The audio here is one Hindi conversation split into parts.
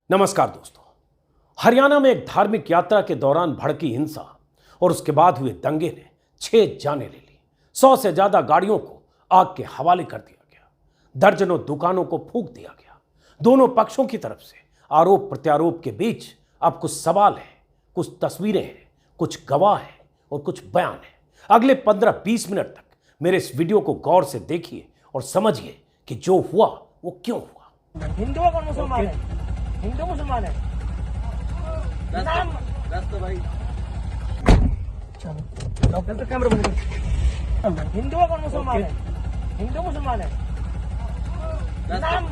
नमस्कार दोस्तों। हरियाणा में एक धार्मिक यात्रा के दौरान भड़की हिंसा और उसके बाद हुए दंगे ने 6 जानें ले ली। 100 से ज्यादा गाड़ियों को आग के हवाले कर दिया गया। दर्जनों दुकानों को फूंक दिया गया। दोनों पक्षों की तरफ से आरोप प्रत्यारोप के बीच अब कुछ सवाल हैं, कुछ तस्वीरें हैं, कुछ गवाह हैं और कुछ बयान हैं। अगले 15-20 मिनट तक मेरे इस वीडियो को गौर से देखिए और समझिए कि जो हुआ वो क्यों हुआ। हिंदुओं को मुसलमान है, हिंदू मुसलमान है। नाम तो भाई चलो डॉक्टर तो कैमरा बंद कर। हिंदुओं को मुसलमान है, हिंदू मुसलमान है। नाम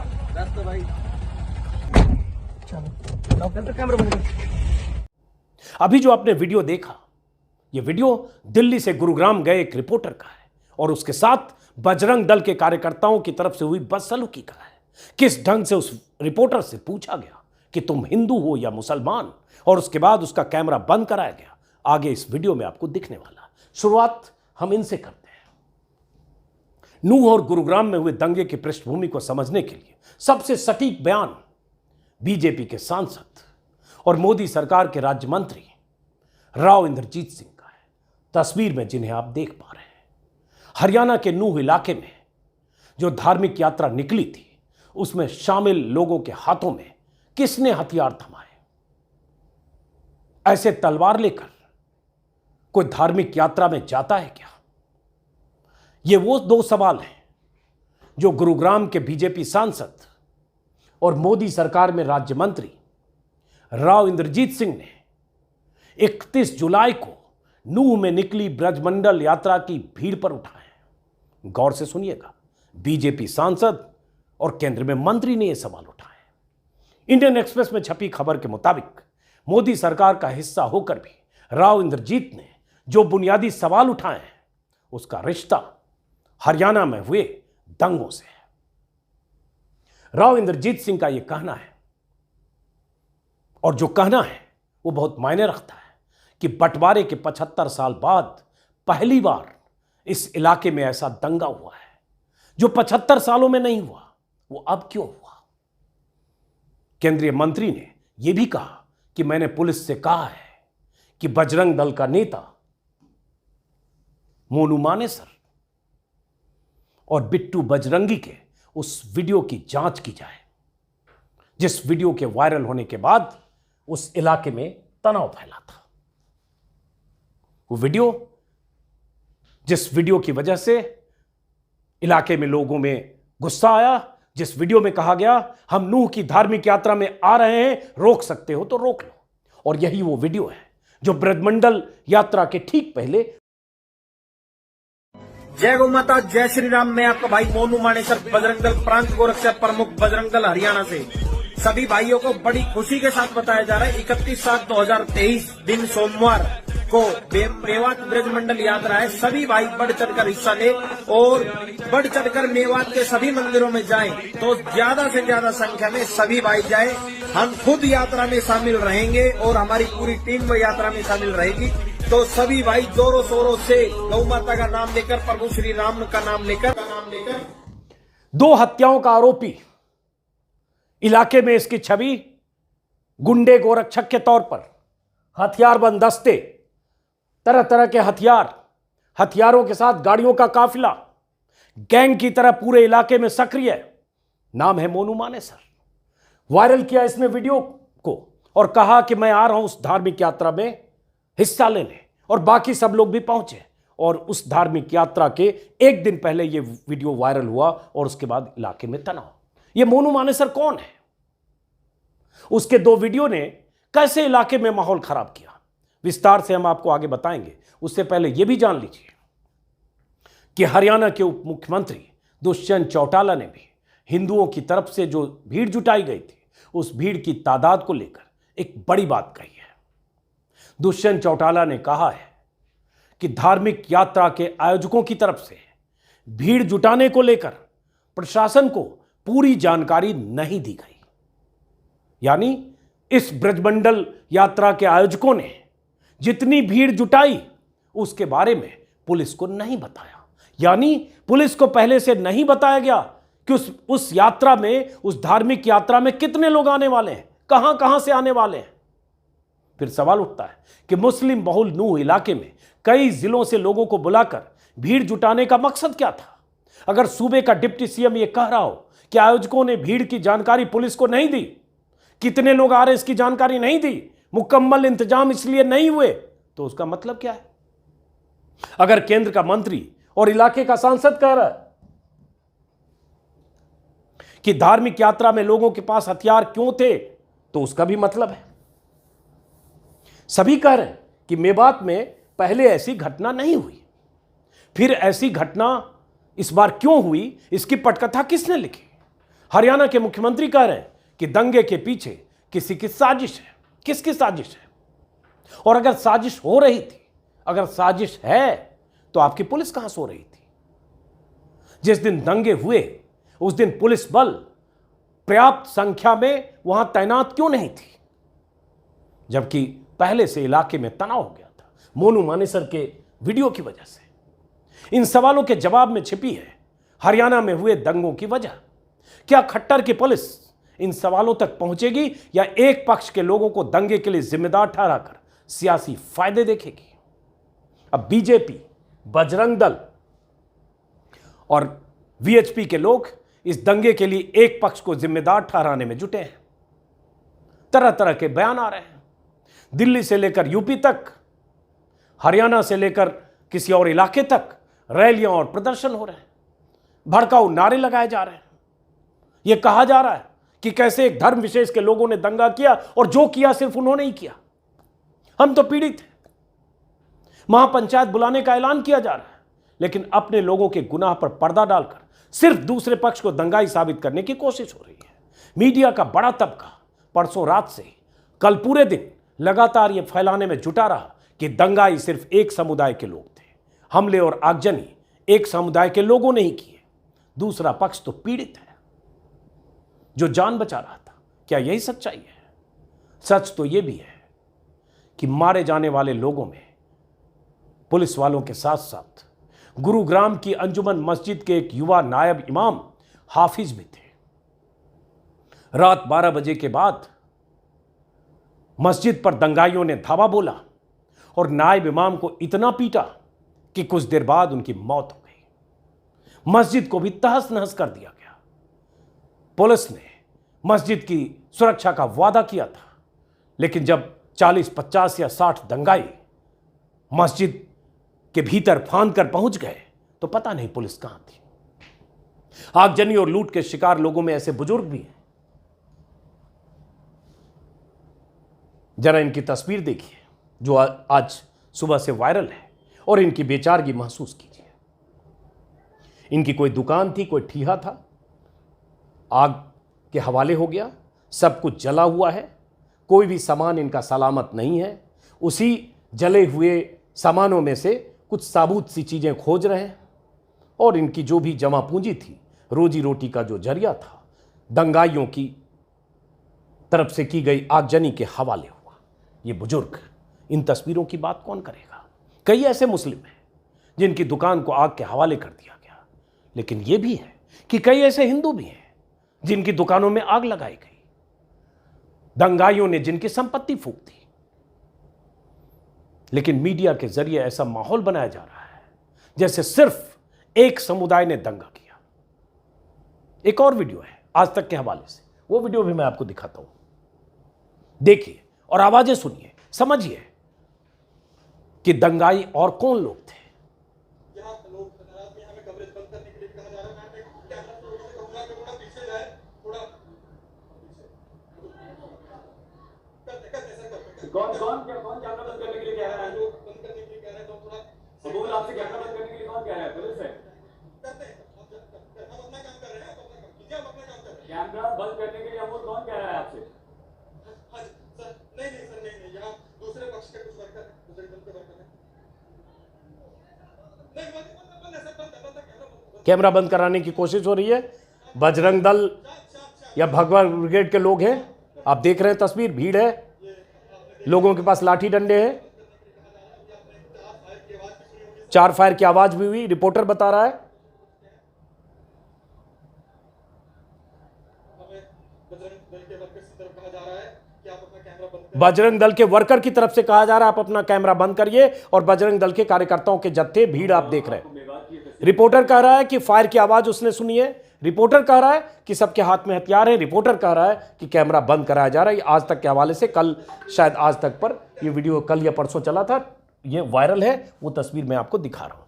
तो भाई चलो डॉक्टर तो कैमरा बंद कर। अभी जो आपने वीडियो देखा, यह वीडियो दिल्ली से गुरुग्राम गए एक रिपोर्टर का है और उसके साथ बजरंग दल के कार्यकर्ताओं की तरफ से हुई बदसलूकी का है। किस ढंग से उस रिपोर्टर से पूछा गया कि तुम हिंदू हो या मुसलमान, और उसके बाद उसका कैमरा बंद कराया गया, आगे इस वीडियो में आपको दिखने वाला। शुरुआत हम इनसे करते हैं। नूह और गुरुग्राम में हुए दंगे की पृष्ठभूमि को समझने के लिए सबसे सटीक बयान बीजेपी के सांसद और मोदी सरकार के राज्य मंत्री राव इंद्रजीत सिंह का है। तस्वीर में जिन्हें आप देख पा रहे हैं, हरियाणा के नूह इलाके में जो धार्मिक यात्रा निकली थी, उसमें शामिल लोगों के हाथों में किसने हथियार थमाए? ऐसे तलवार लेकर कोई धार्मिक यात्रा में जाता है क्या? ये वो 2 सवाल हैं जो गुरुग्राम के बीजेपी सांसद और मोदी सरकार में राज्य मंत्री राव इंद्रजीत सिंह ने 31 जुलाई को नूह में निकली ब्रजमंडल यात्रा की भीड़ पर उठाए। गौर से सुनिएगा, बीजेपी सांसद और केंद्र में मंत्री ने यह सवाल उठाए। इंडियन एक्सप्रेस में छपी खबर के मुताबिक मोदी सरकार का हिस्सा होकर भी राव इंद्रजीत ने जो बुनियादी सवाल उठाए हैं, उसका रिश्ता हरियाणा में हुए दंगों से है। राव इंद्रजीत सिंह का यह कहना है, और जो कहना है वो बहुत मायने रखता है, कि बंटवारे के 75 साल बाद पहली बार इस इलाके में ऐसा दंगा हुआ है जो 75 सालों में नहीं हुआ। वो अब क्यों हुआ? केंद्रीय मंत्री ने यह भी कहा कि मैंने पुलिस से कहा है कि बजरंग दल का नेता मोनू मानेसर और बिट्टू बजरंगी के उस वीडियो की जांच की जाए, जिस वीडियो के वायरल होने के बाद उस इलाके में तनाव फैला था। वो वीडियो, जिस वीडियो की वजह से इलाके में लोगों में गुस्सा आया, जिस वीडियो में कहा गया हम नूह की धार्मिक यात्रा में आ रहे हैं, रोक सकते हो तो रोक लो, और यही वो वीडियो है जो ब्रजमंडल यात्रा के ठीक पहले। जय गौ माता, जय श्री राम। मैं आपका भाई मोनू मानेसर, बजरंग दल प्रांत गोरक्षक प्रमुख, बजरंग दल हरियाणा से सभी भाइयों को बड़ी खुशी के साथ बताया जा रहा है 31/7/2023 दिन सोमवार को मेवात ब्रजमंडल यात्रा है। सभी भाई बढ़ चढ़कर हिस्सा ले और बढ़ चढ़कर मेवात के सभी मंदिरों में जाएं, तो ज्यादा से ज्यादा संख्या में सभी भाई जाएं। हम खुद यात्रा में शामिल रहेंगे और हमारी पूरी टीम में यात्रा में शामिल रहेगी। तो सभी भाई जोरों शोरों से गौ माता का नाम लेकर, प्रभु श्री राम का नाम लेकर 2 हत्याओं का आरोपी, इलाके में इसकी छवि गुंडे गोरक्षक के तौर पर, हथियारबंद दस्ते, तरह तरह के हथियारों के साथ गाड़ियों का काफिला, गैंग की तरह पूरे इलाके में सक्रिय। नाम है मोनू मानेसर। वायरल किया इसने वीडियो को और कहा कि मैं आ रहा हूं उस धार्मिक यात्रा में हिस्सा लेने, और बाकी सब लोग भी पहुंचे। और उस धार्मिक यात्रा के एक दिन पहले यह वीडियो वायरल हुआ और उसके बाद इलाके में तनाव। यह मोनू मानेसर कौन है? उसके 2 वीडियो ने कैसे इलाके में माहौल खराब किया, विस्तार से हम आपको आगे बताएंगे। उससे पहले यह भी जान लीजिए कि हरियाणा के उप मुख्यमंत्री दुष्यंत चौटाला ने भी हिंदुओं की तरफ से जो भीड़ जुटाई गई थी, उस भीड़ की तादाद को लेकर एक बड़ी बात कही है। दुष्यंत चौटाला ने कहा है कि धार्मिक यात्रा के आयोजकों की तरफ से भीड़ जुटाने को लेकर प्रशासन को पूरी जानकारी नहीं दी गई। यानी इस ब्रजमंडल यात्रा के आयोजकों ने जितनी भीड़ जुटाई उसके बारे में पुलिस को नहीं बताया। यानी पुलिस को पहले से नहीं बताया गया कि उस यात्रा में, उस धार्मिक यात्रा में कितने लोग आने वाले हैं, कहां कहां से आने वाले हैं? फिर सवाल उठता है कि मुस्लिम बहुल नूह इलाके में कई जिलों से लोगों को बुलाकर भीड़ जुटाने का मकसद क्या था? अगर सूबे का डिप्टी सीएम यह कह रहा हो कि आयोजकों ने भीड़ की जानकारी पुलिस को नहीं दी, कितने लोग आ रहे हैं इसकी जानकारी नहीं दी, मुकम्मल इंतजाम इसलिए नहीं हुए, तो उसका मतलब क्या है? अगर केंद्र का मंत्री और इलाके का सांसद कह रहा है कि धार्मिक यात्रा में लोगों के पास हथियार क्यों थे, तो उसका भी मतलब है। सभी कह रहे हैं कि मेवात में पहले ऐसी घटना नहीं हुई, फिर ऐसी घटना इस बार क्यों हुई, इसकी पटकथा किसने लिखी? हरियाणा के मुख्यमंत्री कह रहे हैं कि दंगे के पीछे किसी की साजिश है। किसकी साजिश है? और अगर साजिश हो रही थी, अगर साजिश है, तो आपकी पुलिस कहां सो रही थी? जिस दिन दंगे हुए उस दिन पुलिस बल पर्याप्त संख्या में वहां तैनात क्यों नहीं थी, जबकि पहले से इलाके में तनाव हो गया था मोनू मानेसर के वीडियो की वजह से? इन सवालों के जवाब में छिपी है हरियाणा में हुए दंगों की वजह। क्या खट्टर की पुलिस इन सवालों तक पहुंचेगी या एक पक्ष के लोगों को दंगे के लिए जिम्मेदार ठहराकर सियासी फायदे देखेगी? अब बीजेपी, बजरंग दल और वीएचपी के लोग इस दंगे के लिए एक पक्ष को जिम्मेदार ठहराने में जुटे हैं। तरह तरह के बयान आ रहे हैं, दिल्ली से लेकर यूपी तक, हरियाणा से लेकर किसी और इलाके तक रैलियां और प्रदर्शन हो रहे हैं, भड़काऊ नारे लगाए जा रहे हैं। यह कहा जा रहा है कि कैसे एक धर्म विशेष के लोगों ने दंगा किया और जो किया सिर्फ उन्होंने ही किया, हम तो पीड़ित हैं। महापंचायत बुलाने का ऐलान किया जा रहा है, लेकिन अपने लोगों के गुनाह पर पर्दा डालकर सिर्फ दूसरे पक्ष को दंगाई साबित करने की कोशिश हो रही है। मीडिया का बड़ा तबका परसों रात से कल पूरे दिन लगातार यह फैलाने में जुटा रहा कि दंगाई सिर्फ एक समुदाय के लोग थे, हमले और आगजनी एक समुदाय के लोगों ने ही किए, दूसरा पक्ष तो पीड़ित है जो जान बचा रहा था। क्या यही सच्चाई है? सच तो यह भी है कि मारे जाने वाले लोगों में पुलिस वालों के साथ साथ गुरुग्राम की अंजुमन मस्जिद के एक युवा नायब इमाम हाफिज भी थे। रात 12 बजे के बाद मस्जिद पर दंगाइयों ने धावा बोला और नायब इमाम को इतना पीटा कि कुछ देर बाद उनकी मौत हो गई। मस्जिद को भी तहस नहस कर दिया गया। पुलिस ने मस्जिद की सुरक्षा का वादा किया था, लेकिन जब 40, 50 या 60 दंगाई मस्जिद के भीतर फांद कर पहुंच गए तो पता नहीं पुलिस कहां थी। आगजनी और लूट के शिकार लोगों में ऐसे बुजुर्ग भी हैं। जरा इनकी तस्वीर देखिए जो आज सुबह से वायरल है और इनकी बेचारगी महसूस कीजिए। इनकी कोई दुकान थी, कोई ठीहा था, आग के हवाले हो गया, सब कुछ जला हुआ है, कोई भी सामान इनका सलामत नहीं है। उसी जले हुए सामानों में से कुछ साबुत सी चीजें खोज रहे हैं और इनकी जो भी जमा पूंजी थी, रोजी रोटी का जो जरिया था, दंगाइयों की तरफ से की गई आगजनी के हवाले हुआ। ये बुजुर्ग, इन तस्वीरों की बात कौन करेगा? कई ऐसे मुस्लिम हैं जिनकी दुकान को आग के हवाले कर दिया गया, लेकिन यह भी है कि कई ऐसे हिंदू भी हैं जिनकी दुकानों में आग लगाई गई, दंगाइयों ने जिनकी संपत्ति फूंक दी। लेकिन मीडिया के जरिए ऐसा माहौल बनाया जा रहा है जैसे सिर्फ एक समुदाय ने दंगा किया। एक और वीडियो है आज तक के हवाले से, वो वीडियो भी मैं आपको दिखाता हूं, देखिए और आवाजें सुनिए, समझिए कि दंगाई और कौन लोग थे। कौन कैमरा बंद करने के लिए कह रहा है? बंद करने के लिए कह रहा है, तो थोड़ा सबूत आपसे कैमरा बंद करने के लिए कौन कह रहा है? पुलिस है। करते हैं, हम अपना काम कर रहे हैं, आप अपना काम कीजिए, हम अपना काम कर रहे हैं। कैमरा बंद करने के लिए अमूल कौन कह रहा है आपसे? हाँ जी सर, नहीं सर, नहीं, यहाँ दूसरे पक्ष के कुछ वर्कर हैं, दूसरे दल के वर्कर हैं। नहीं, बंद है सर, कैमरा बंद कराने की कोशिश हो रही है। बजरंग दल या भगवा ब्रिगेड के लोग हैं, आप देख रहे हैं तस्वीर, भीड़ है, लोगों के पास लाठी डंडे हैं, 4 फायर की आवाज भी हुई, रिपोर्टर बता रहा है। हमें बजरंग दल के वर्कर्स की तरफ कहा जा रहा है बजरंग दल के वर्कर की तरफ से कहा जा रहा है आप अपना कैमरा बंद करिए, और बजरंग दल के कार्यकर्ताओं के जत्थे भीड़ आप देख रहे हैं। रिपोर्टर कह रहा है कि फायर की आवाज उसने सुनी है, रिपोर्टर कह रहा है कि सबके हाथ में हथियार है, रिपोर्टर कह रहा है कि कैमरा बंद कराया जा रहा है। आज तक के हवाले से, कल शायद आज तक पर यह वीडियो कल या परसों चला था, यह वायरल है, वो तस्वीर मैं आपको दिखा रहा हूं।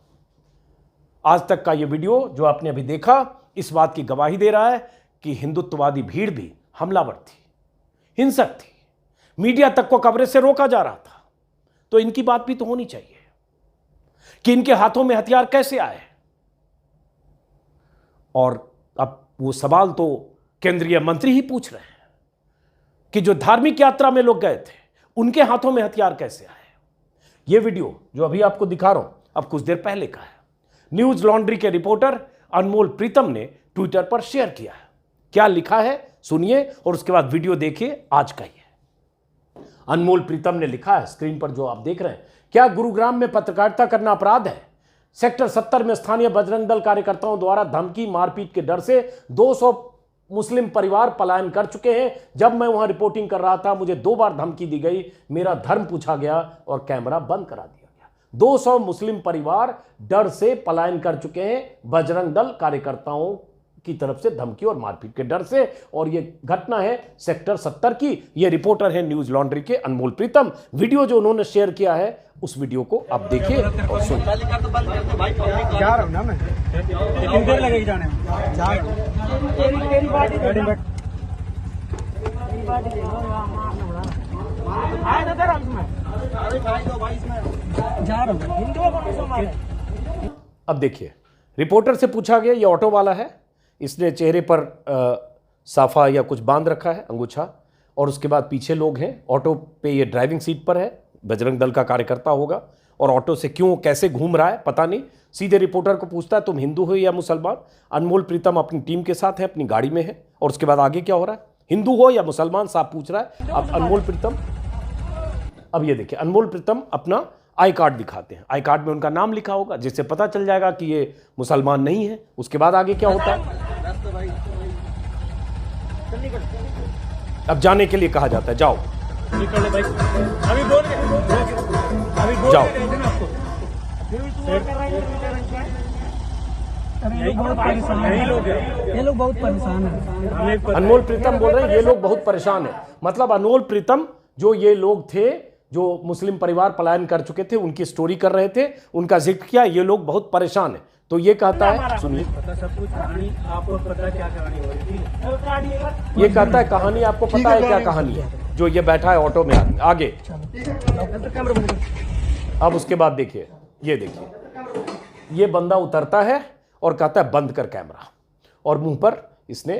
आज तक का यह वीडियो जो आपने अभी देखा इस बात की गवाही दे रहा है कि हिंदुत्ववादी भीड़ भी हमलावर थी, हिंसक थी, मीडिया तक को कवरेज से रोका जा रहा था। तो इनकी बात भी तो होनी चाहिए कि इनके हाथों में हथियार कैसे आए। और अब वो सवाल तो केंद्रीय मंत्री ही पूछ रहे हैं कि जो धार्मिक यात्रा में लोग गए थे उनके हाथों में हथियार कैसे आए। ये वीडियो जो अभी आपको दिखा रहा हूं अब कुछ देर पहले का है, न्यूज लॉन्ड्री के रिपोर्टर अनमोल प्रीतम ने ट्विटर पर शेयर किया है। क्या लिखा है सुनिए और उसके बाद वीडियो देखिए। आज का ही है, अनमोल प्रीतम ने लिखा है स्क्रीन पर जो आप देख रहे हैं। क्या गुरुग्राम में पत्रकारिता करना अपराध है? सेक्टर 70 में स्थानीय बजरंग दल कार्यकर्ताओं द्वारा धमकी मारपीट के डर से 200 मुस्लिम परिवार पलायन कर चुके हैं। जब मैं वहां रिपोर्टिंग कर रहा था मुझे 2 बार धमकी दी गई, मेरा धर्म पूछा गया और कैमरा बंद करा दिया गया। 200 मुस्लिम परिवार डर से पलायन कर चुके हैं बजरंग दल कार्यकर्ताओं की तरफ से धमकी और मारपीट के डर से। और यह घटना है सेक्टर 70 की। यह रिपोर्टर है न्यूज लॉन्ड्री के अनमोल प्रीतम। वीडियो जो उन्होंने शेयर किया है उस वीडियो को आप देखिए और सुनिए। जा रहा हूँ ना मैं, कितनी देर लगेगी जाने में? जा रहा हूँ। तेरी पार्टी दे दो। आए ना तेरा इसमें। जा रहा हूँ। हिंदुओं को मुसलमान। अब देखिए, रिपोर्टर से पूछा गया, ये ऑटो वाला है, इसने चेहरे पर साफा या कुछ बांध रखा है, अंगूछा, और उसके बाद पीछे लोग हैं। ऑटो पे ये ड्राइविंग सीट पर है, बजरंग दल का कार्यकर्ता होगा, और ऑटो से क्यों कैसे घूम रहा है पता नहीं। सीधे रिपोर्टर को पूछता है तुम हिंदू हो या मुसलमान। अनमोल प्रीतम अपनी टीम के साथ है, अपनी गाड़ी में है, और उसके बाद आगे क्या हो रहा है, हिंदू हो या मुसलमान साहब पूछ रहा है। अब अनमोल प्रीतम, अब ये देखिए अनमोल प्रीतम अपना आई कार्ड दिखाते हैं। आई कार्ड में उनका नाम लिखा होगा जिससे पता चल जाएगा कि ये मुसलमान नहीं है। उसके बाद आगे क्या होता है, अब जाने के लिए कहा जाता है जाओ अभी बोल जाओ। ये लोग बहुत परेशान हैं। अनमोल प्रीतम बोल रहे हैं ये लोग बहुत परेशान हैं। मतलब अनमोल प्रीतम जो ये लोग थे जो मुस्लिम परिवार पलायन कर चुके थे उनकी स्टोरी कर रहे थे, उनका जिक्र किया, ये लोग बहुत परेशान हैं। तो ये कहता है, सुनिए, सब कुछ कहानी आपको पता क्या कहानी हो रही थी? ये कहता है कहानी आपको पता है क्या कहानी है, जो ये बैठा है ऑटो में आगे। अब उसके बाद देखिए, ये देखिए, ये बंदा उतरता है और कहता है बंद कर कैमरा, और मुंह पर इसने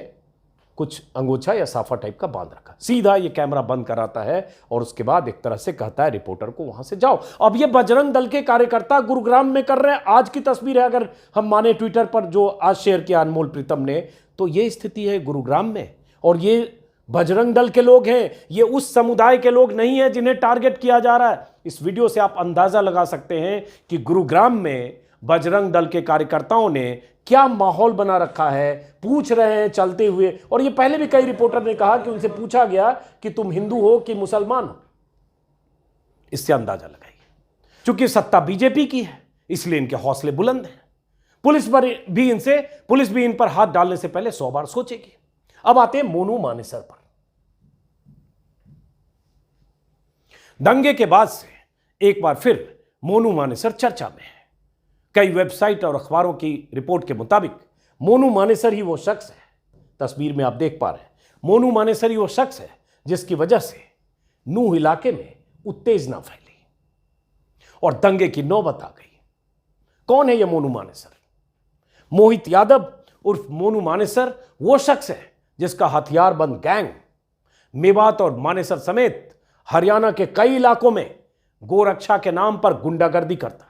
कुछ अंगूछा या साफा टाइप का बांध रखा। सीधा ये कैमरा बंद कराता है और उसके बाद एक तरह से कहता है रिपोर्टर को वहां से जाओ। अब ये बजरंग दल के कार्यकर्ता गुरुग्राम में कर रहे हैं। आज की तस्वीर है, अगर हम माने ट्विटर पर जो आज शेयर किया अनमोल प्रीतम ने, तो ये स्थिति है गुरुग्राम में। और ये बजरंग दल के लोग हैं, ये उस समुदाय के लोग नहीं है जिन्हें टारगेट किया जा रहा है। इस वीडियो से आप अंदाजा लगा सकते हैं कि गुरुग्राम में बजरंग दल के कार्यकर्ताओं ने क्या माहौल बना रखा है। पूछ रहे हैं चलते हुए, और ये पहले भी कई रिपोर्टर ने कहा कि उनसे पूछा गया कि तुम हिंदू हो कि मुसलमान हो। इससे अंदाजा लगाइए, क्योंकि सत्ता बीजेपी की है इसलिए इनके हौसले बुलंद हैं। पुलिस भी इन पर हाथ डालने से पहले 100 बार सोचेगी। अब आते हैं मोनू मानेसर पर। दंगे के बाद से एक बार फिर मोनू मानेसर चर्चा में है। कई वेबसाइट और अखबारों की रिपोर्ट के मुताबिक मोनू मानेसर ही वो शख्स है, तस्वीर में आप देख पा रहे हैं, मोनू मानेसर ही वो शख्स है जिसकी वजह से नूह इलाके में उत्तेजना फैली और दंगे की नौबत आ गई। कौन है ये मोनू मानेसर? मोहित यादव उर्फ मोनू मानेसर वो शख्स है जिसका हथियारबंद गैंग मेवात और मानेसर समेत हरियाणा के कई इलाकों में गोरक्षा के नाम पर गुंडागर्दी करता है।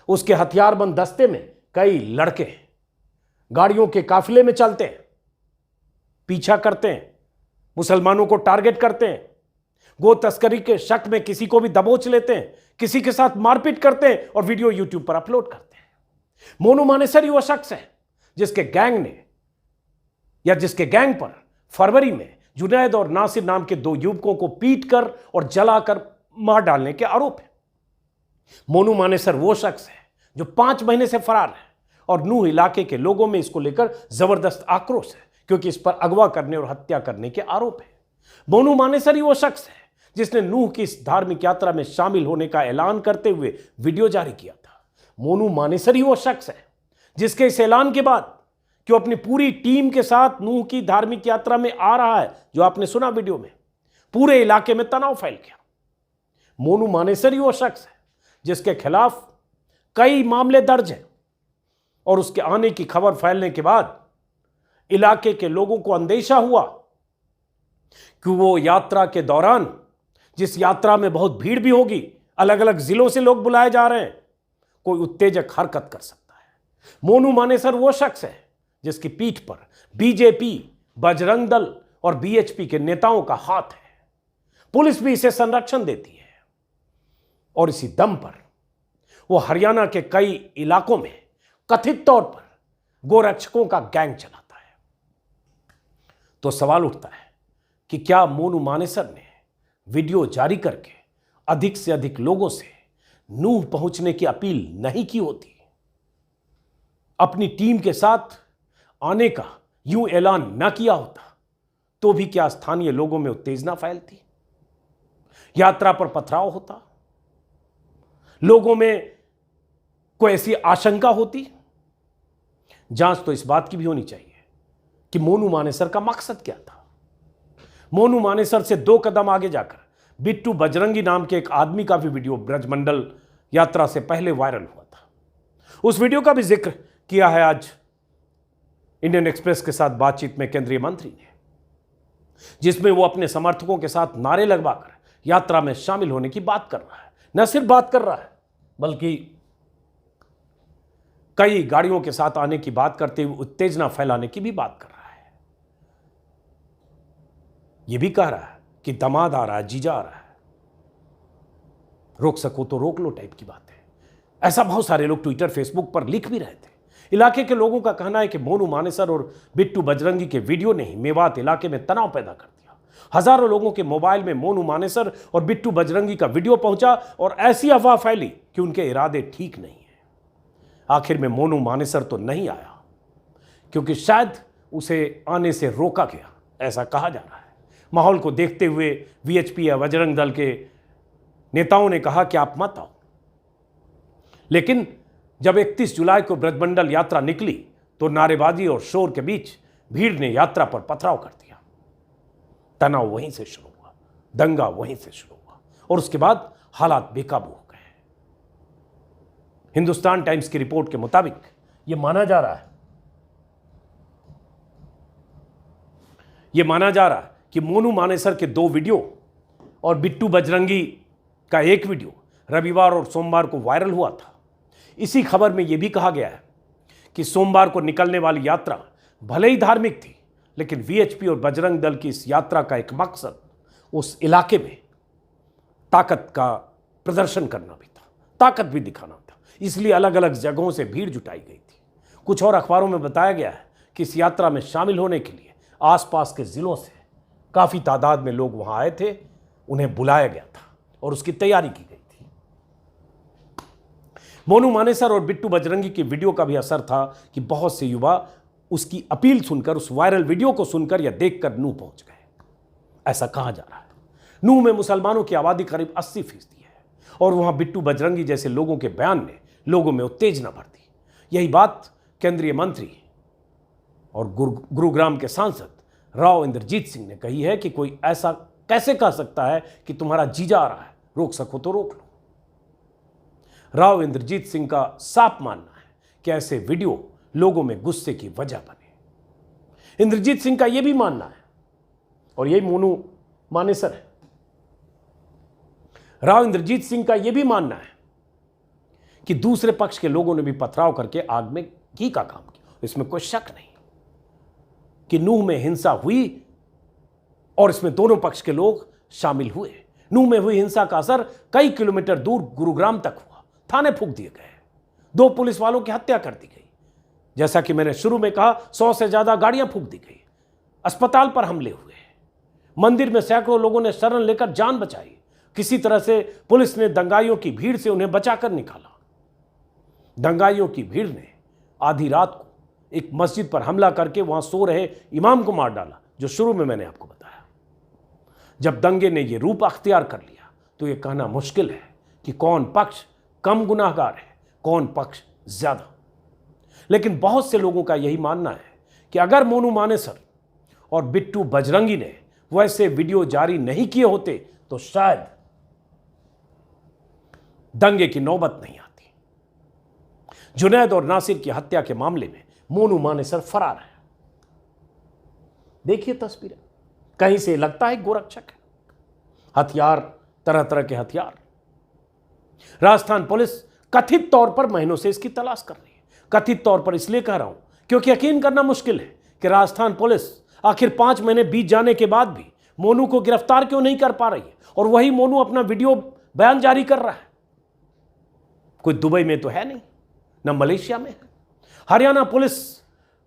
उसके हथियारबंद दस्ते में कई लड़के गाड़ियों के काफिले में चलते हैं, पीछा करते हैं, मुसलमानों को टारगेट करते हैं, गो तस्करी के शक में किसी को भी दबोच लेते हैं, किसी के साथ मारपीट करते हैं और वीडियो यूट्यूब पर अपलोड करते हैं। मोनू मानेसर ही वो शख्स है जिसके गैंग पर फरवरी में जुनैद और नासिर नाम के 2 युवकों को पीटकर और जलाकर मार डालने के आरोप है। मोनू मानेसर वो शख्स है जो 5 महीने से फरार है और नूह इलाके के लोगों में इसको लेकर जबरदस्त आक्रोश है, क्योंकि इस पर अगवा करने और हत्या करने के आरोप है। मोनू मानेसर ही वो शख्स है जिसने नूह की इस धार्मिक यात्रा में शामिल होने का ऐलान करते हुए वीडियो जारी किया था। मोनू मानेसर ही वो शख्स है जिसके इस ऐलान के बाद कि वो अपनी पूरी टीम के साथ नूह की धार्मिक यात्रा में आ रहा है, जो आपने सुना वीडियो में, पूरे इलाके में तनाव फैल गया। मोनू मानेसर ही वो शख्स है जिसके खिलाफ कई मामले दर्ज हैं और उसके आने की खबर फैलने के बाद इलाके के लोगों को अंदेशा हुआ कि वो यात्रा के दौरान, जिस यात्रा में बहुत भीड़ भी होगी, अलग अलग जिलों से लोग बुलाए जा रहे हैं, कोई उत्तेजक हरकत कर सकता है। मोनू मानेसर वो शख्स है जिसकी पीठ पर बीजेपी, बजरंग दल और बीएचपी के नेताओं का हाथ है। पुलिस भी इसे संरक्षण देती है और इसी दम पर वो हरियाणा के कई इलाकों में कथित तौर पर गोरक्षकों का गैंग चलाता है। तो सवाल उठता है कि क्या मोनू मानेसर ने वीडियो जारी करके अधिक से अधिक लोगों से नूह पहुंचने की अपील नहीं की होती? अपनी टीम के साथ आने का यूं ऐलान न किया होता तो भी क्या स्थानीय लोगों में उत्तेजना फैलती, यात्रा पर पथराव होता, लोगों में कोई ऐसी आशंका होती? जांच तो इस बात की भी होनी चाहिए कि मोनू मानेसर का मकसद क्या था। मोनू मानेसर से 2 कदम आगे जाकर बिट्टू बजरंगी नाम के एक आदमी का भी वीडियो ब्रजमंडल यात्रा से पहले वायरल हुआ था। उस वीडियो का भी जिक्र किया है आज इंडियन एक्सप्रेस के साथ बातचीत में केंद्रीय मंत्री ने, जिसमें वो अपने समर्थकों के साथ नारे लगवाकर यात्रा में शामिल होने की बात कर रहा है। न सिर्फ बात कर रहा है बल्कि कई गाड़ियों के साथ आने की बात करते हुए उत्तेजना फैलाने की भी बात कर रहा है। यह भी कह रहा है कि दामाद आ रहा है, जीजा आ रहा है, रोक सको तो रोक लो टाइप की बात है। ऐसा बहुत सारे लोग ट्विटर, फेसबुक पर लिख भी रहे थे। इलाके के लोगों का कहना है कि मोनू मानेसर और बिट्टू बजरंगी के वीडियो ने ही मेवात इलाके में तनाव पैदा कर दिया। हजारों लोगों के मोबाइल में मोनू मानेसर और बिट्टू बजरंगी का वीडियो पहुंचा और ऐसी अफवाह फैली कि उनके इरादे ठीक नहीं है। आखिर में मोनू मानेसर तो नहीं आया क्योंकि शायद उसे आने से रोका गया, ऐसा कहा जा रहा है। माहौल को देखते हुए वीएचपी या बजरंग दल के नेताओं ने कहा कि आप मत आओ, लेकिन जब 31 जुलाई को ब्रजमंडल यात्रा निकली तो नारेबाजी और शोर के बीच भीड़ ने यात्रा पर पथराव कर दिया। तनाव वहीं से शुरू हुआ, दंगा वहीं से शुरू हुआ और उसके बाद हालात बेकाबू हो गए। हिंदुस्तान टाइम्स की रिपोर्ट के मुताबिक यह माना जा रहा है कि मोनू मानेसर के 2 वीडियो और बिट्टू बजरंगी का 1 वीडियो रविवार और सोमवार को वायरल हुआ था। इसी खबर में यह भी कहा गया है कि सोमवार को निकलने वाली यात्रा भले ही धार्मिक थी, लेकिन वीएचपी और बजरंग दल की इस यात्रा का एक मकसद उस इलाके में ताकत का प्रदर्शन करना भी था, ताकत भी दिखाना था। इसलिए अलग अलग जगहों से भीड़ जुटाई गई थी। कुछ और अखबारों में बताया गया है कि इस यात्रा में शामिल होने के लिए आसपास के जिलों से काफी तादाद में लोग वहां आए थे, उन्हें बुलाया गया था और उसकी तैयारी की गई थी। मोनू मानेसर और बिट्टू बजरंगी की वीडियो का भी असर था कि बहुत से युवा उसकी अपील सुनकर, उस वायरल वीडियो को सुनकर या देखकर नूह पहुंच गए, ऐसा कहा जा रहा है। नूह में मुसलमानों की आबादी करीब 80% है और वहां बिट्टू बजरंगी जैसे लोगों के बयान ने लोगों में उत्तेजना भर दी। यही बात केंद्रीय मंत्री और गुरुग्राम के सांसद राव इंद्रजीत सिंह ने कही है कि कोई ऐसा कैसे कह सकता है कि तुम्हारा जीजा आ रहा है, रोक सको तो रोक लो। राव इंद्रजीत सिंह का साफ मानना है कि ऐसे वीडियो लोगों में गुस्से की वजह बने। इंद्रजीत सिंह का यह भी मानना है, और यही मोनू मानेसर है, राव इंद्रजीत सिंह का यह भी मानना है कि दूसरे पक्ष के लोगों ने भी पथराव करके आग में घी का काम किया। इसमें कोई शक नहीं कि नूह में हिंसा हुई और इसमें दोनों पक्ष के लोग शामिल हुए। नूह में हुई हिंसा का असर कई किलोमीटर दूर गुरुग्राम तक हुआ। थाने फूंक दिए गए, 2 पुलिस वालों की हत्या कर दी गई। जैसा कि मैंने शुरू में कहा, 100 से ज्यादा गाड़ियां फूंक दी गई, अस्पताल पर हमले हुए। मंदिर में सैकड़ों लोगों ने शरण लेकर जान बचाई। किसी तरह से पुलिस ने दंगाइयों की भीड़ से उन्हें बचाकर निकाला। दंगाइयों की भीड़ ने आधी रात को एक मस्जिद पर हमला करके वहां सो रहे इमाम को मार डाला, जो शुरू में मैंने आपको बताया। जब दंगे ने यह रूप अख्तियार कर लिया तो यह कहना मुश्किल है कि कौन पक्ष कम गुनाहगार है, कौन पक्ष ज्यादा। लेकिन बहुत से लोगों का यही मानना है कि अगर मोनू मानेसर और बिट्टू बजरंगी ने वैसे वीडियो जारी नहीं किए होते तो शायद दंगे की नौबत नहीं आती। जुनैद और नासिर की हत्या के मामले में मोनू मानेसर फरार है। देखिए तस्वीरें, कहीं से लगता है गोरक्षक है। हथियार, तरह तरह के हथियार। राजस्थान पुलिस कथित तौर पर महीनों से इसकी तलाश कर रही है। कथित तौर पर इसलिए कह रहा हूं क्योंकि यकीन करना मुश्किल है कि राजस्थान पुलिस आखिर 5 महीने बीत जाने के बाद भी मोनू को गिरफ्तार क्यों नहीं कर पा रही है। और वही मोनू अपना वीडियो बयान जारी कर रहा है। कोई दुबई में तो है नहीं, न मलेशिया में है। हरियाणा पुलिस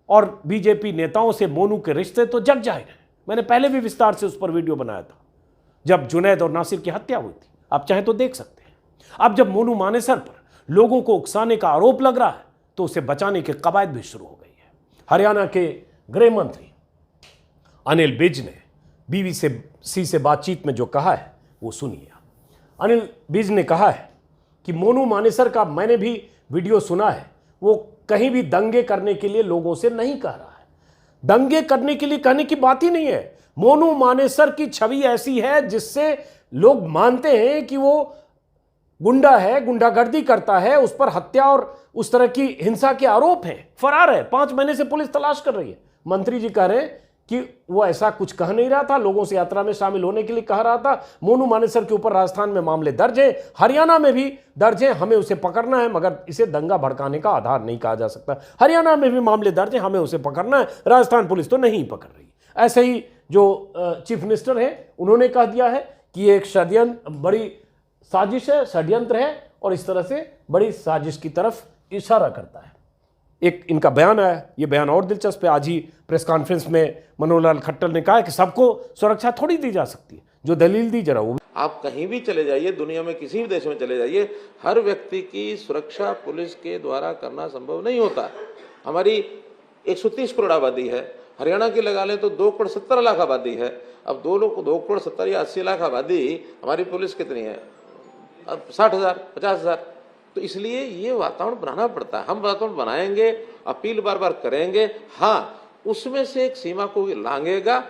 और बीजेपी नेताओं से मोनू के रिश्ते तो जग जाहिर हैं। मैंने पहले भी विस्तार से उस पर वीडियो बनाया था जब जुनैद और नासिर की हत्या हुई थी। आप चाहें तो देख सकते हैं। अब जब मोनू मानेसर पर लोगों को उकसाने का आरोप लग रहा है तो उसे बचाने की कवायद भी शुरू हो गई है। हरियाणा के गृह मंत्री अनिल विज ने BBC से बातचीत में जो कहा है वो सुनिए। अनिल विज ने कहा है कि मोनू मानेसर का मैंने भी वीडियो सुना है, वो कहीं भी दंगे करने के लिए लोगों से नहीं कह रहा है। दंगे करने के लिए कहने की बात ही नहीं है। मोनू मानेसर की छवि ऐसी है जिससे लोग मानते हैं कि वो गुंडा है, गुंडागर्दी करता है, उस पर हत्या और उस तरह की हिंसा के आरोप हैं, फरार है। 5 महीने से पुलिस तलाश कर रही है। मंत्री जी कह रहे हैं कि वो ऐसा कुछ कह नहीं रहा था, लोगों से यात्रा में शामिल होने के लिए कह रहा था। मोनू मानेसर के ऊपर राजस्थान में मामले दर्ज हैं, हरियाणा में भी दर्ज हैं, हमें उसे पकड़ना है, मगर इसे दंगा भड़काने का आधार नहीं कहा जा सकता। हरियाणा में भी मामले दर्ज हैं, हमें उसे पकड़ना है, राजस्थान पुलिस तो नहीं पकड़ रही। ऐसे ही जो चीफ मिनिस्टर हैं उन्होंने कह दिया है कि ये एक षड्यंत्र, बड़ी साजिश है, षड्यंत्र है और इस तरह से बड़ी साजिश की तरफ इशारा करता है। एक इनका बयान आया, ये बयान और दिलचस्प है। आज ही प्रेस कॉन्फ्रेंस में मनोहर लाल खट्टर ने कहा है कि सबको सुरक्षा थोड़ी दी जा सकती है। जो दलील दी जरा वो आप कहीं भी चले जाइए, दुनिया में किसी भी देश में चले जाइए, हर व्यक्ति की सुरक्षा पुलिस के द्वारा करना संभव नहीं होता। हमारी 130 करोड़ आबादी है, हरियाणा की लगा लें तो 2 करोड़ 70 लाख आबादी है। अब 2 करोड़ 70 या 80 लाख आबादी, हमारी पुलिस कितनी है? अब 60,000 50,000। तो इसलिए ये वातावरण बनाना पड़ता है। हम वातावरण बनाएंगे, अपील बार बार करेंगे, हाँ उसमें से एक सीमा को लांघेगा।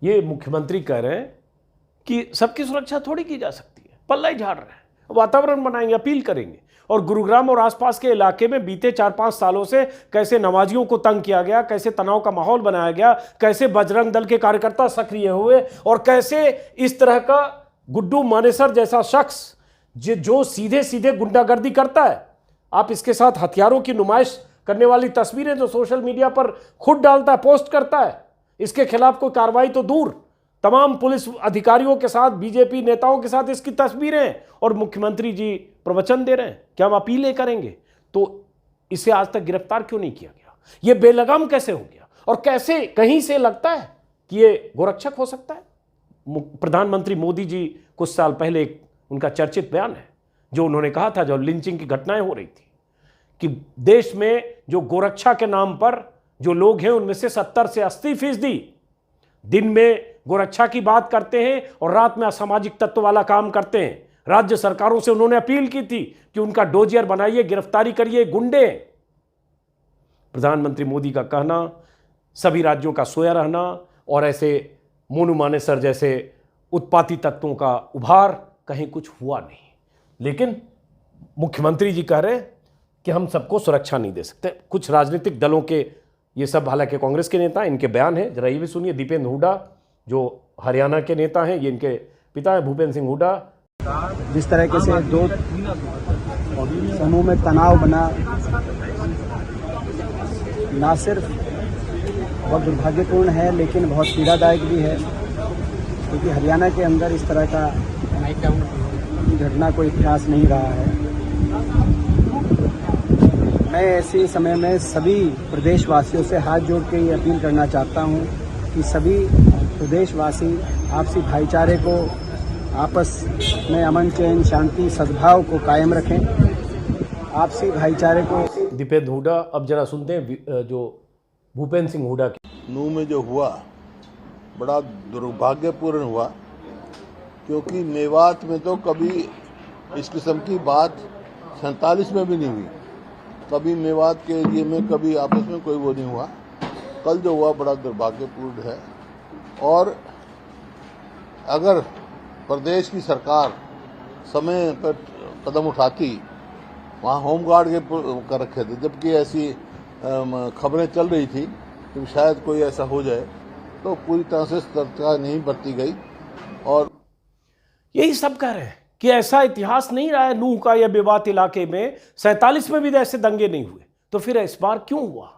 ये मुख्यमंत्री कह रहे हैं कि सबकी सुरक्षा थोड़ी की जा सकती है, पल्ला ही झाड़ रहे हैं। वातावरण बनाएंगे, अपील करेंगे। और गुरुग्राम और आसपास के इलाके में बीते 4-5 सालों से कैसे नमाजियों को तंग किया गया, कैसे तनाव का माहौल बनाया गया, कैसे बजरंग दल के कार्यकर्ता सक्रिय हुए और कैसे इस तरह का गुड्डू मानेसर जैसा शख्स जो सीधे सीधे गुंडागर्दी करता है, आप इसके साथ हथियारों की नुमाइश करने वाली तस्वीरें जो सोशल मीडिया पर खुद डालता है, पोस्ट करता है, इसके खिलाफ कोई कार्रवाई तो दूर, तमाम पुलिस अधिकारियों के साथ, बीजेपी नेताओं के साथ इसकी तस्वीरें हैं और मुख्यमंत्री जी प्रवचन दे रहे हैं कि हम अपीलें करेंगे। तो इसे आज तक गिरफ्तार क्यों नहीं किया गया? ये बेलगाम कैसे हो गया? और कैसे कहीं से लगता है कि ये गोरक्षक हो सकता है? प्रधानमंत्री मोदी जी कुछ साल पहले एक उनका चर्चित बयान है जो उन्होंने कहा था जब लिंचिंग की घटनाएं हो रही थी कि देश में जो गोरक्षा के नाम पर जो लोग हैं उनमें से 70 से 80% दिन में गोरक्षा की बात करते हैं और रात में असामाजिक तत्व वाला काम करते हैं। राज्य सरकारों से उन्होंने अपील की थी कि उनका डोजियर बनाइए, गिरफ्तारी करिए, गुंडे। प्रधानमंत्री मोदी का कहना, सभी राज्यों का सोया रहना और ऐसे मोनू मानेसर जैसे उत्पाती तत्वों का उभार, कहीं कुछ हुआ नहीं। लेकिन मुख्यमंत्री जी कह रहे हैं कि हम सबको सुरक्षा नहीं दे सकते। कुछ राजनीतिक दलों के, ये सब हालांकि कांग्रेस के नेता, इनके बयान हैं, जरा ये भी सुनिए। दीपेंद्र हुड्डा जो हरियाणा के नेता हैं, ये इनके पिता हैं भूपेंद्र सिंह हुड्डा। जिस तरीके से 2 समूह में तनाव बना, ना सिर्फ बहुत दुर्भाग्यपूर्ण है लेकिन बहुत पीड़ादायक भी है, क्योंकि हरियाणा के अंदर इस तरह का घटना कोई इतिहास नहीं रहा है। मैं ऐसे समय में सभी प्रदेशवासियों से हाथ जोड़ के ये अपील करना चाहता हूँ कि सभी प्रदेशवासी आपसी भाईचारे को, आपस में अमन चैन शांति सद्भाव को कायम रखें। आपसी भाईचारे को। दीपेंद्र हुड्डा। अब जरा सुनते हैं जो भूपेंद्र सिंह हुड्डा की। नूह में जो हुआ बड़ा दुर्भाग्यपूर्ण हुआ, क्योंकि मेवात में तो कभी इस किस्म की बात 47 में भी नहीं हुई। कभी मेवात के एरिए में कभी आपस में कोई वो नहीं हुआ। कल जो हुआ बड़ा दुर्भाग्यपूर्ण है। और अगर प्रदेश की सरकार समय पर कदम उठाती, वहाँ होमगार्ड के कर रखे थे, जबकि ऐसी खबरें चल रही थी कि शायद कोई ऐसा हो जाए, तो पूरी तरह से सतर्कता नहीं बरती गई। और यही सब कह रहे हैं कि ऐसा इतिहास नहीं रहा है नूह का या मेवात इलाके में, 47 में भी ऐसे दंगे नहीं हुए, तो फिर इस बार क्यों हुआ?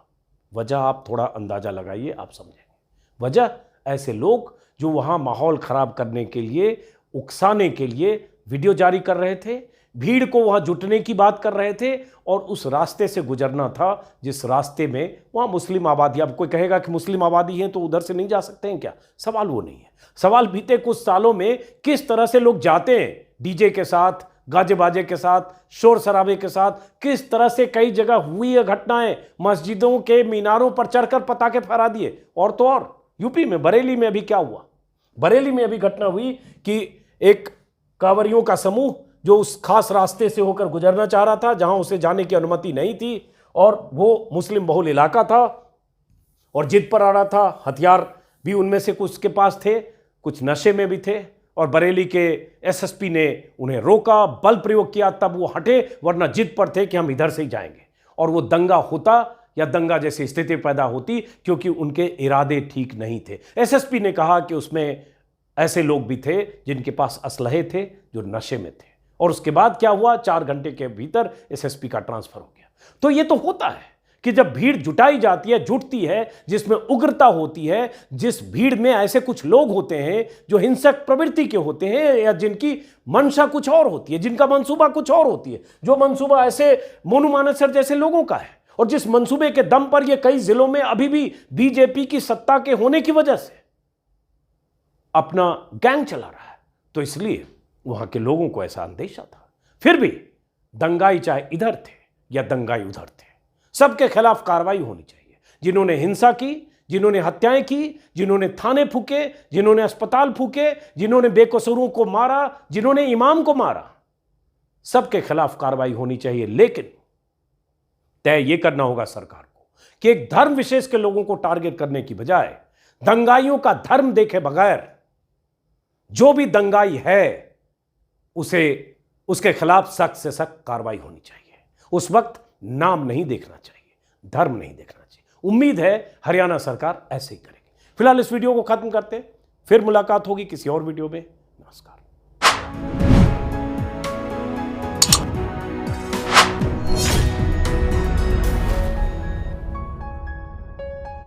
वजह आप थोड़ा अंदाजा लगाइए, आप समझेंगे। वजह ऐसे लोग जो वहां माहौल खराब करने के लिए, उकसाने के लिए वीडियो जारी कर रहे थे, भीड़ को वहां जुटने की बात कर रहे थे, और उस रास्ते से गुजरना था जिस रास्ते में वहां मुस्लिम आबादी। अब कोई कहेगा कि मुस्लिम आबादी है तो उधर से नहीं जा सकते हैं क्या? सवाल वो नहीं है। सवाल बीते कुछ सालों में किस तरह से लोग जाते हैं डीजे के साथ, गाजे बाजे के साथ, शोर शराबे के साथ, किस तरह से कई जगह हुई है घटनाएं, मस्जिदों के मीनारों पर चढ़कर पटाखे फहरा दिए। और तो और यूपी में बरेली में अभी क्या हुआ? बरेली में अभी घटना हुई कि एक कांवरियों का समूह जो उस खास रास्ते से होकर गुजरना चाह रहा था जहां उसे जाने की अनुमति नहीं थी, और वो मुस्लिम बहुल इलाका था और जिद पर आ रहा था। हथियार भी उनमें से कुछ के पास थे, कुछ नशे में भी थे, और बरेली के एसएसपी ने उन्हें रोका, बल प्रयोग किया, तब वो हटे, वरना जिद पर थे कि हम इधर से ही जाएंगे। और वो दंगा होता या दंगा जैसी स्थिति पैदा होती, क्योंकि उनके इरादे ठीक नहीं थे। एसएसपी ने कहा कि उसमें ऐसे लोग भी थे जिनके पास असलहे थे, जो नशे में थे। और उसके बाद क्या हुआ? 4 घंटे के भीतर एसएसपी का ट्रांसफर हो गया। तो ये तो होता है कि जब भीड़ जुटाई जाती है, जुटती है, जिसमें उग्रता होती है, जिस भीड़ में ऐसे कुछ लोग होते हैं जो हिंसक प्रवृत्ति के होते हैं, या जिनकी मंशा कुछ और होती है, जिनका मंसूबा कुछ और होती है, जो मंसूबा ऐसे मोनू मानेसर जैसे लोगों का है, और जिस मंसूबे के दम पर ये कई जिलों में अभी भी बीजेपी की सत्ता के होने की वजह से अपना गैंग चला रहा है, तो इसलिए वहां के लोगों को ऐसा अंदेशा था। फिर भी दंगाई चाहे इधर थे या दंगाई उधर थे, सबके खिलाफ कार्रवाई होनी चाहिए। जिन्होंने हिंसा की, जिन्होंने हत्याएं की, जिन्होंने थाने फूके, जिन्होंने अस्पताल फूके, जिन्होंने बेकसूरों को मारा, जिन्होंने इमाम को मारा, सबके खिलाफ कार्रवाई होनी चाहिए। लेकिन तय यह करना होगा सरकार को कि एक धर्म विशेष के लोगों को टारगेट करने की बजाय दंगाइयों का धर्म देखे बगैर जो भी दंगाई है उसके खिलाफ सख्त से सख्त कार्रवाई होनी चाहिए। उस वक्त नाम नहीं देखना चाहिए, धर्म नहीं देखना चाहिए। उम्मीद है हरियाणा सरकार ऐसे ही करेगी। फिलहाल इस वीडियो को खत्म करते हैं, फिर मुलाकात होगी किसी और वीडियो में। नमस्कार।